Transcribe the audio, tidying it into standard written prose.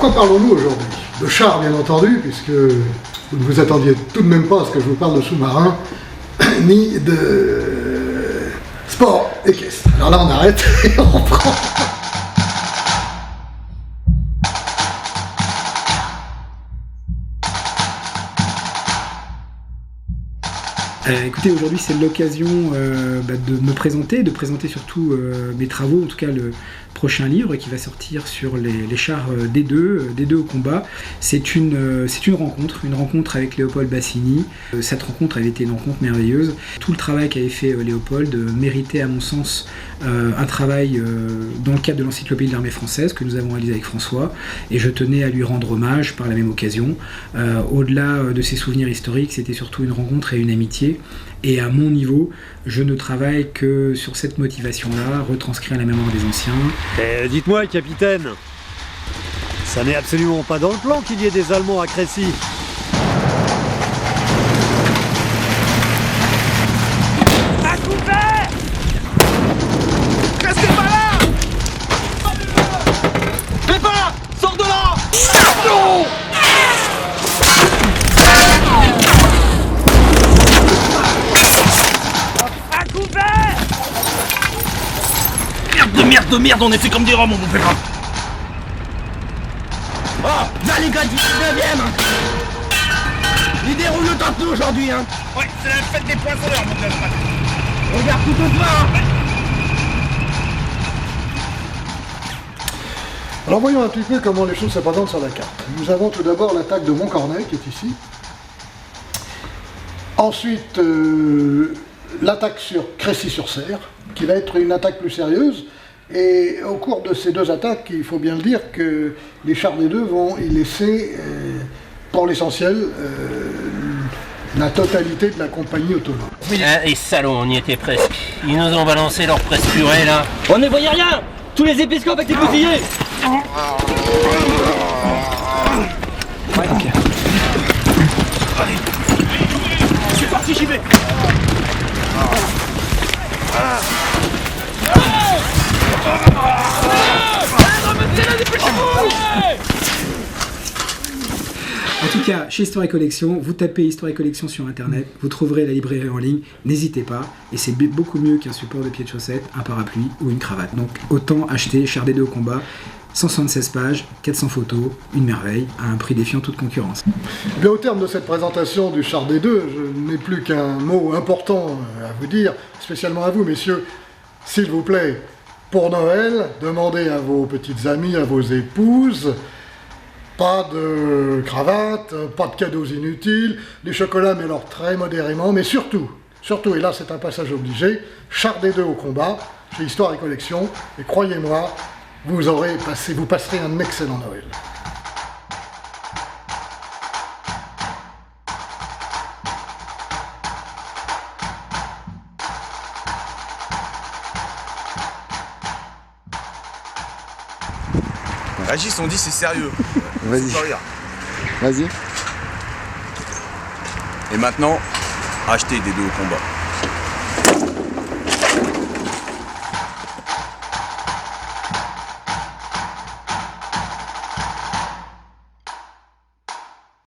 quoi parlons-nous aujourd'hui? De chars, bien entendu, puisque vous ne vous attendiez tout de même pas à ce que je vous parle de sous-marins, ni de sport équestre. Alors là, on arrête et on reprend. Écoutez, aujourd'hui c'est l'occasion de me présenter, de présenter surtout mes travaux, en tout cas le prochain livre qui va sortir sur les chars D2 au combat. C'est une rencontre avec Léopold Bassini. Cette rencontre avait été une rencontre merveilleuse. Tout le travail qu'avait fait Léopold méritait à mon sens un travail dans le cadre de l'encyclopédie de l'armée française que nous avons réalisé avec François, et je tenais à lui rendre hommage par la même occasion. Au-delà de ses souvenirs historiques, c'était surtout une rencontre et une amitié. Et à mon niveau, je ne travaille que sur cette motivation-là, retranscrire la mémoire des anciens. Dites-moi, capitaine, ça n'est absolument pas dans le plan qu'il y ait des Allemands à Crécy. À couvert! Restez pas là! Pépin! Sors de là! Non! Merde, on est fait comme des roms, mon Pépin! Oh, va les gars du 19ème! Ils déroulent le temps aujourd'hui, hein! Ouais, c'est la fête des poissonneurs, mon gars! Regarde tout au hein! Alors voyons un petit peu comment les choses se présentent sur la carte. Nous avons tout d'abord l'attaque de Montcornet qui est ici. Ensuite, l'attaque sur Crécy-sur-Serre, qui va être une attaque plus sérieuse. Et au cours de ces deux attaques, il faut bien le dire que les chars des deux vont y laisser, pour l'essentiel, la totalité de la compagnie autonome. Ah, les salauds, on y était presque. Ils nous ont balancé leur presse purée là. On ne voyait rien! Tous les épiscopes étaient bousillés! Ouais, ok. Allez. C'est parti, j'y vais! En tout cas, chez Histoire et Collection, vous tapez Histoire et Collection sur internet, vous trouverez la librairie en ligne, n'hésitez pas, et c'est beaucoup mieux qu'un support de pied de chaussette, un parapluie ou une cravate. Donc autant acheter Chars D2 au combat, 176 pages, 400 photos, une merveille, à un prix défiant toute concurrence. Bien, au terme de cette présentation du char D2, je n'ai plus qu'un mot important à vous dire, spécialement à vous, messieurs, s'il vous plaît. Pour Noël, demandez à vos petites amies, à vos épouses, pas de cravate, pas de cadeaux inutiles, les chocolats, mais alors très modérément, mais surtout, et là c'est un passage obligé, char D2 au combat, chez Histoire et Collection, et croyez-moi, vous passerez un excellent Noël. Régis, on dit c'est sérieux. Vas-y. Vas-y. Et maintenant, achetez des deux au combat.